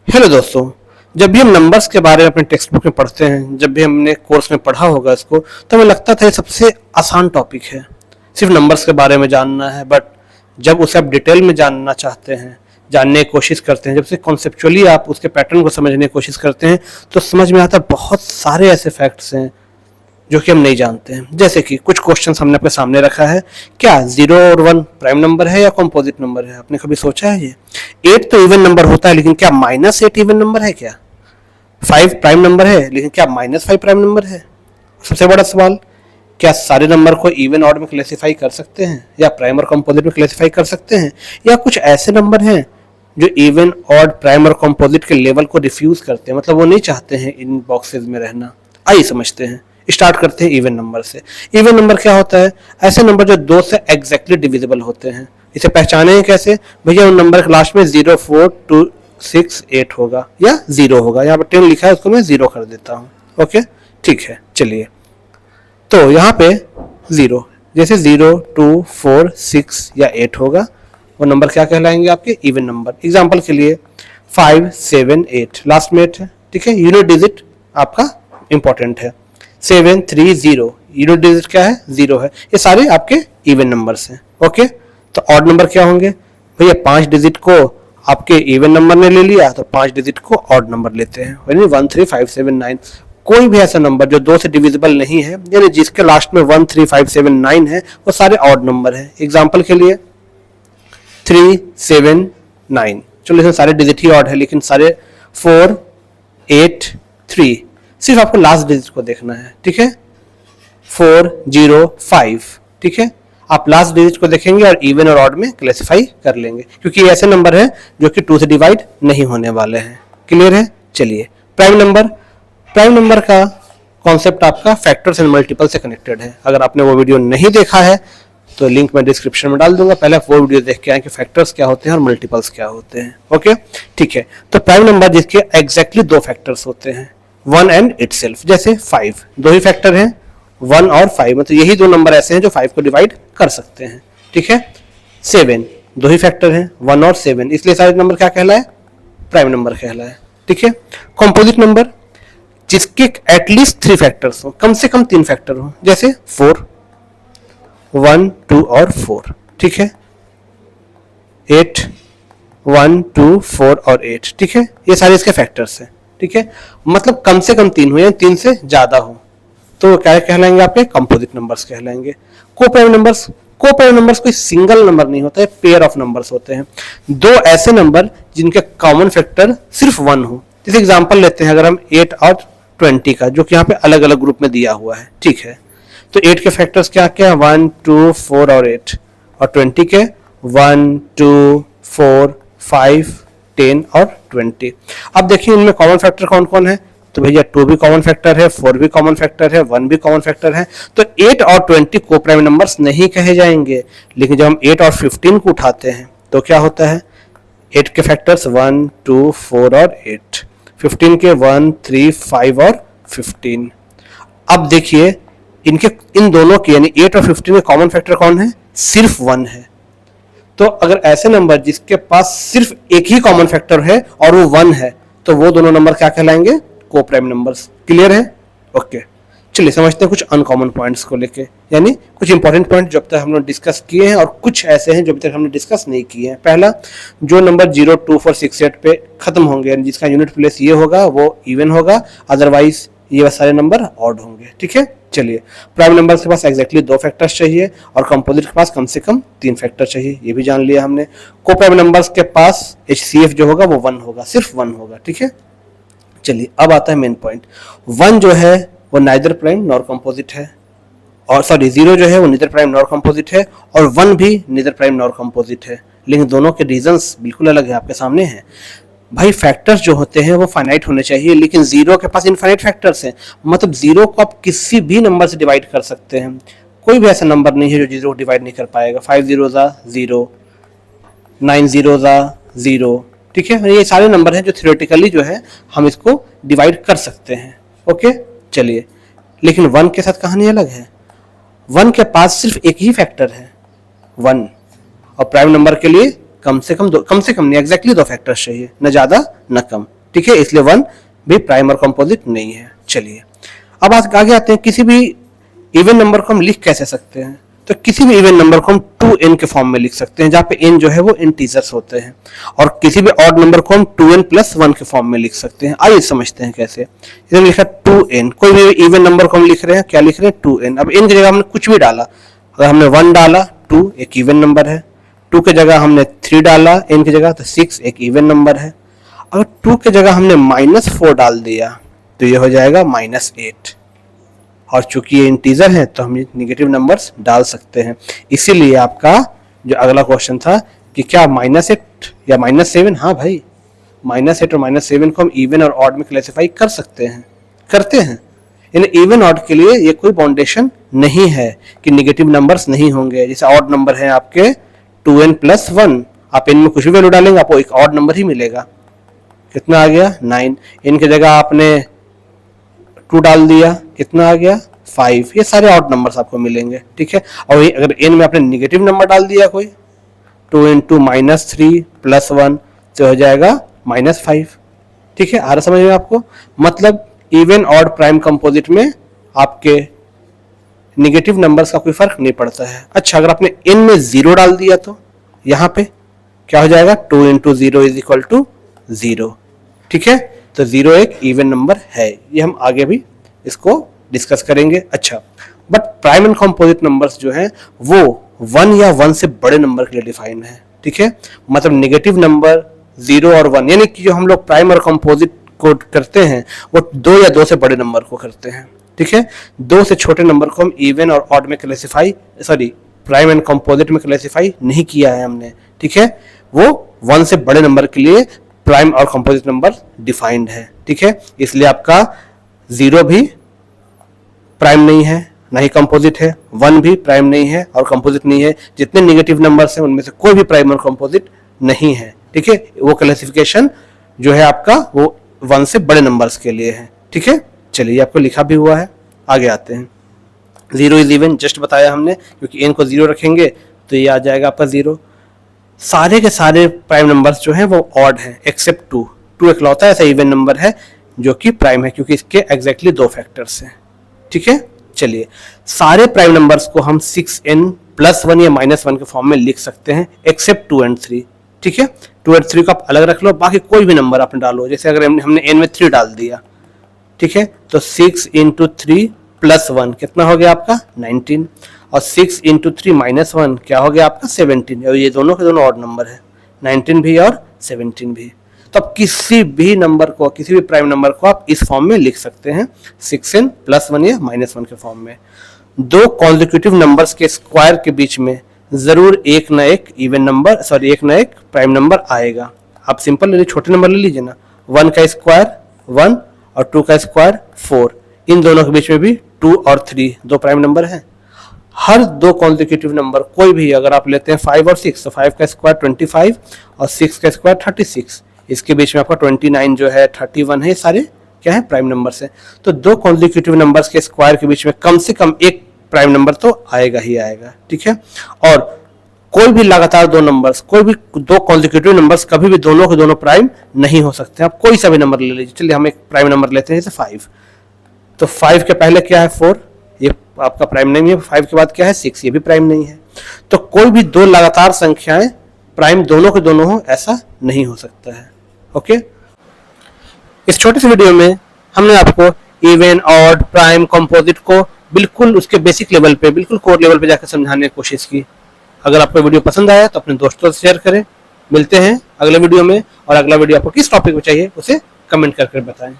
Hello दोस्तों। जब भी हम नंबर्स के बारे में अपने टेक्स्ट बुक में पढ़ते हैं, जब भी हमने कोर्स में पढ़ा होगा इसको, तो हमें लगता था ये सबसे आसान टॉपिक है, सिर्फ नंबर्स के बारे में जानना है। बट जब उसे आप डिटेल में जानना चाहते हैं, जानने की कोशिश करते हैं, जब से कॉन्सेप्चुअली आप उसके पैटर्न को समझने की कोशिश करते हैं, तो समझ में आता है बहुत सारे ऐसे फैक्ट्स हैं जो कि हम नहीं जानते हैं। जैसे कि कुछ क्वेश्चन हमने अपने सामने रखा है, क्या 0 और 1 प्राइम नंबर है या कॉम्पोजिट नंबर है? आपने कभी सोचा है ये? 8 तो इवन नंबर होता है, लेकिन क्या -8 इवन नंबर है? क्या 5 प्राइम नंबर है, लेकिन क्या -5 प्राइम नंबर है? सबसे बड़ा सवाल, क्या सारे नंबर को इवन ऑड में क्लासिफाई कर सकते हैं, या प्राइम और कॉम्पोजिट में क्लासिफाई कर सकते हैं, या कुछ ऐसे नंबर हैं जो इवन ऑड प्राइम और कॉम्पोजिट के लेवल को रिफ्यूज करते हैं, मतलब वो नहीं चाहते हैं इन बॉक्सेस में रहना? आइए समझते हैं। स्टार्ट करते हैं इवन नंबर से। इवन नंबर क्या होता है? ऐसे नंबर जो 2 से एग्जैक्टली डिविजिबल होते हैं। इसे पहचाने कैसे? भैया उन नंबर के लास्ट में 0, 4, 2, 6, 8 होगा या 0 होगा। यहाँ पर 10 लिखा है, उसको मैं 0 कर देता हूँ। ओके, ठीक है। चलिए, तो यहाँ पे 0, जैसे 0, 2, 4, 6 या 8 होगा, वो नंबर क्या कहलाएंगे? आपके इवन नंबर। एग्जाम्पल के लिए 5, 7, 8 लास्ट में 8 है, ठीक है। यूनिट डिजिट आपका इंपॉर्टेंट है। 7, 3, 0 यूनिट डिजिट क्या है? 0 है। ये सारे आपके इवन नंबर्स हैं। ओके, तो ऑड नंबर क्या होंगे? भैया 5 डिजिट को आपके इवन नंबर ने ले लिया, तो 5 डिजिट को ऑड नंबर लेते हैं, यानी 1, 3, 5, 7, 9। कोई भी ऐसा नंबर जो 2 से डिविजिबल नहीं है, यानी जिसके लास्ट में 1, 3, 5, 7, 9 है, वो सारे ऑड नंबर है। एग्जाम्पल के लिए 3, 7, 9, चलो इसमें सारे डिजिट ही ऑड है, लेकिन सारे 4, 8, 3, सिर्फ आपको लास्ट डिजिट को देखना है, ठीक है। 4, 0, 5, ठीक है। आप लास्ट डिजिट को देखेंगे और इवन और ऑड में क्लासिफाई कर लेंगे, क्योंकि ये ऐसे नंबर हैं जो कि 2 से डिवाइड नहीं होने वाले हैं। क्लियर है? चलिए, प्राइम नंबर। प्राइम नंबर का कॉन्सेप्ट आपका फैक्टर्स एंड मल्टीपल से कनेक्टेड है। अगर आपने वो वीडियो नहीं देखा है तो लिंक मैं डिस्क्रिप्शन में डाल दूंगा, पहले आप वो वीडियो देख के आए कि फैक्टर्स क्या होते हैं और मल्टीपल्स क्या होते हैं। ओके, ठीक है। तो प्राइम नंबर जिसके एग्जैक्टली 2 फैक्टर्स होते हैं, 1 एंड इटसेल्फ। जैसे 5, 2 ही फैक्टर हैं, 1 और 5, मतलब यही 2 नंबर ऐसे हैं जो 5 को डिवाइड कर सकते हैं, ठीक है। 7, 2 ही फैक्टर हैं, 1 और 7, इसलिए सारे नंबर क्या कहलाए? प्राइम नंबर कहलाए, ठीक है। कॉम्पोजिट नंबर जिसके एटलीस्ट 3 फैक्टर्स हो, कम से कम 3 फैक्टर हो, जैसे 4, 1, 2 और 4, ठीक है। 8, 1, 2, 4 और 8, ठीक है। ये सारे इसके फैक्टर्स हैं, ठीक है। मतलब कम से कम 3 हो या 3 से ज्यादा हो, तो क्या कहलाएंगे? आपके कंपोजिट नंबर्स कहलाएंगे। कोप्राइम नंबर्स, कोप्राइम नंबर्स कोई सिंगल नंबर नहीं होता है, पेयर ऑफ नंबर्स होते हैं। 2 ऐसे नंबर जिनके कॉमन फैक्टर सिर्फ 1 हो। जैसे एग्जांपल लेते हैं, अगर हम 8 और 20 का, जो कि यहाँ पे अलग अलग ग्रुप में दिया हुआ है, ठीक है। तो 8 के फैक्टर्स क्या क्या? 1, 2, 4 और 8, और 20 के 1, 2, 4, 5, 10 और 20। अब देखिए इनमें कॉमन फैक्टर कौन कौन है? तो भैया 2 भी कॉमन फैक्टर है, 4 भी कॉमन फैक्टर है, 1 भी कॉमन फैक्टर है। तो 8 और 20 को प्राइम नंबर्स नहीं कहे जाएंगे, लेकिन जब हम 8 और 15 को उठाते हैं तो क्या होता है? 8 के फैक्टर्स 1, 2, 4 और 8, 15 के 1, 3, 5 और 15। अब देखिए इनके, इन दोनों के यानी 8 और 15 के कॉमन फैक्टर कौन है? सिर्फ 1 है। तो अगर ऐसे नंबर जिसके पास सिर्फ एक ही कॉमन फैक्टर है और वो 1 है, तो वो दोनों नंबर क्या कहलाएंगे? Coprime numbers. क्लियर है? ओके, चलिए समझते हैं कुछ अनकॉमन पॉइंट्स को लेके, यानी कुछ इंपॉर्टेंट पॉइंट जो अब तक हम लोग डिस्कस किए हैं, और कुछ ऐसे हैं जो अभी तक हमने डिस्कस नहीं किए हैं। पहला, जो नंबर 0, 2, 4, 6, 8 पे खत्म होंगे, यानी जिसका यूनिट प्लेस ये होगा वो इवन होगा, अदरवाइज ये सारे नंबर ऑड होंगे, ठीक है। चलिए, प्राइम नंबर के पास एग्जैक्टली 2 फैक्टर्स चाहिए और कंपोजिट के पास कम से कम 3 फैक्टर चाहिए, ये भी जान लिया हमने। कोप्राइम नंबर्स के पास HCF जो होगा वो 1 होगा, सिर्फ 1 होगा, ठीक है। चलिए, अब आता है मेन पॉइंट। 1 जो है वो नाइदर प्राइम नॉर कंपोजिट है, और सॉरी 0 जो है वो नीदर प्राइम नॉर कंपोजिट है, और 1 भी नीदर प्राइम नॉर कंपोजिट है, लेकिन दोनों के रीजंस बिल्कुल अलग है, आपके सामने हैं। भाई फैक्टर्स जो होते हैं वो फाइनाइट होने चाहिए, लेकिन 0 के पास इनफाइनाइट फैक्टर्स हैं, मतलब 0 को आप किसी भी नंबर से डिवाइड कर सकते हैं। कोई भी ऐसा नंबर नहीं है जो 0 को डिवाइड नहीं कर पाएगा। 5 0 0, 9 0 0, ठीक है। ये सारे नंबर हैं जो थ्योरेटिकली जो है हम इसको डिवाइड कर सकते हैं। ओके, चलिए, लेकिन 1 के साथ कहानी अलग है। 1 के पास सिर्फ एक ही फैक्टर है, 1, और प्राइम नंबर के लिए कम से कम नहीं, एग्जैक्टली 2 फैक्टर्स चाहिए, न ज्यादा न कम। ठीक है, इसलिए 1 भी प्राइम और कंपोजिट नहीं है। चलिए अब आगे आते हैं, किसी भी इवन नंबर को हम लिख कैसे सकते हैं। तो किसी भी इवन नंबर को हम 2n के फॉर्म में लिख सकते हैं, जहां पे n जो है वो इंटीजर्स होते हैं, और किसी भी ऑड नंबर को हम 2n + 1 के फॉर्म में लिख सकते हैं। आइए समझते हैं कैसे। इसमें लिखा 2n, कोई भी इवन नंबर को हम लिख रहे हैं, क्या लिख रहे हैं 2n। अब n की जगह हमने कुछ भी डाला, अगर हमने 1 डाला 2 एक इवन नंबर है, 2 की जगह हमने 3 डाला n की जगह तो 6 एक इवन नंबर है। अगर 2 की जगह हमने -4 डाल दिया तो ये हो जाएगा -8, और चूंकि ये इंटीजर है तो हम नेगेटिव नंबर्स डाल सकते हैं। इसीलिए आपका जो अगला क्वेश्चन था कि क्या -8 या -7, हाँ भाई -8 और -7 को हम इवन और ऑड में क्लासिफाई कर सकते हैं, करते हैं। इन इवन ऑड के लिए ये कोई बाउंडेशन नहीं है कि नेगेटिव नंबर्स नहीं होंगे। जैसे ऑड नंबर है आपके 2n + 1, आप इनमें कुछ भी वैल्यू डालेंगे आपको एक ऑड नंबर ही मिलेगा। कितना आ गया 9, इनकी जगह आपने 2 डाल दिया, कितना आ गया 5, ये सारे ऑड नंबर्स आपको मिलेंगे, ठीक है। और वही अगर n में आपने नेगेटिव नंबर डाल दिया कोई 2 × -3 + 1 तो हो जाएगा -5, ठीक है। आ रहा समझ में आपको, मतलब इवन ऑड प्राइम कंपोजिट में आपके नेगेटिव नंबर्स का कोई फर्क नहीं पड़ता है। अच्छा, अगर आपने n में 0 डाल दिया तो यहाँ पे क्या हो जाएगा 2 × 0 = 0, ठीक है। तो 0 एक इवन नंबर है, ये हम आगे भी इसको डिस्कस करेंगे। अच्छा, but prime and composite numbers जो हैं वो 1 या 1 से बड़े नंबर के लिए डिफाइंड है, ठीक है। मतलब नेगेटिव नंबर 0 और 1, यानी कि जो हम लोग प्राइम और कंपोजिट को करते हैं वो 2 या 2 से बड़े नंबर को करते हैं, ठीक है। 2 से छोटे नंबर को हम इवन और ऑड में classify, sorry prime and composite में क्लासिफाई नहीं किया है हमने, ठीक है। वो 1 से बड़े नंबर के लिए प्राइम और कंपोजिट नंबर डिफाइंड है, ठीक है। इसलिए आपका 0 भी प्राइम नहीं है, ना ही कंपोजिट है, 1 भी प्राइम नहीं है और कंपोजिट नहीं है। जितने नेगेटिव नंबर्स हैं उनमें से कोई भी प्राइम और कंपोजिट नहीं है, ठीक है। वो क्लासिफिकेशन जो है आपका वो 1 से बड़े नंबर्स के लिए है, ठीक है। चलिए, आपको लिखा भी हुआ है, आगे आते हैं। 0 इज इवन जस्ट बताया हमने, क्योंकि n को 0 रखेंगे तो ये आ जाएगा आपका 0। सारे के सारे प्राइम नंबर्स जो हैं वो ऑड हैं एक्सेप्ट 2। 2 इकलौता ऐसा इवन नंबर है जो कि प्राइम है, क्योंकि इसके एग्जैक्टली 2 फैक्टर्स हैं, ठीक है। चलिए, सारे प्राइम नंबर्स को हम 6n + 1 या -1 के फॉर्म में लिख सकते हैं एक्सेप्ट 2 and 3, ठीक है। 2 और 3 को आप अलग रख लो, बाकी कोई भी नंबर आपने डालो। जैसे अगर हमने n में 3 डाल दिया, ठीक है, तो 6 × 3 + 1 कितना हो गया आपका 19, और 6 × 3 - 1 क्या हो गया आपका 17। और ये दोनों के दोनों ऑड नंबर है, 19 भी और 17 भी। तो अब किसी भी नंबर को, किसी भी प्राइम नंबर को आप इस फॉर्म में लिख सकते हैं, 6n + 1 या -1 के फॉर्म में। 2 कॉन्जिक्यूटिव नंबर्स के स्क्वायर के बीच में जरूर एक ना एक इवन नंबर, सॉरी एक ना एक प्राइम नंबर आएगा। आप सिंपल ले लीजिए, छोटे नंबर ले लीजिए ना, 1 का स्क्वायर 1 और 2 का स्क्वायर 4, इन दोनों के बीच में भी 2 और 3 2 प्राइम नंबर हैं। हर 2 कॉन्जिक्यूटिव नंबर कोई भी अगर आप लेते हैं 5 और 6, तो 5 का स्क्वायर 25 और 6 का स्क्वायर 36, इसके बीच में आपका 29 जो है 31 है, सारे क्या है प्राइम नंबर्स हैं। तो 2 कॉन्जिक्यूटिव नंबर्स के स्क्वायर के बीच में कम से कम एक प्राइम नंबर तो आएगा ही आएगा, ठीक है। और कोई भी लगातार 2 नंबर्स, कोई भी 2 कॉन्जिक्यूटिव नंबर्स कभी भी दोनों के दोनों प्राइम नहीं हो सकते। आप कोई सा भी नंबर ले लीजिए, चलिए हम एक प्राइम नंबर लेते हैं जैसे 5, तो 5 के पहले क्या है 4, ये आपका प्राइम नहीं है। 5 के बाद क्या है 6, ये भी प्राइम नहीं है। तो कोई भी 2 लगातार संख्याएं प्राइम दोनों के दोनों हो ऐसा नहीं हो सकता है, ओके। इस छोटे से वीडियो में हमने आपको इवन, ऑड, प्राइम, कंपोजिट को बिल्कुल उसके बेसिक लेवल पे, बिल्कुल कोर लेवल पे जाकर समझाने की कोशिश की। अगर आपको वीडियो पसंद आया तो अपने दोस्तों से शेयर करें। मिलते हैं अगले वीडियो में, और अगला वीडियो आपको किस टॉपिक पे चाहिए उसे कमेंट करके बताएं।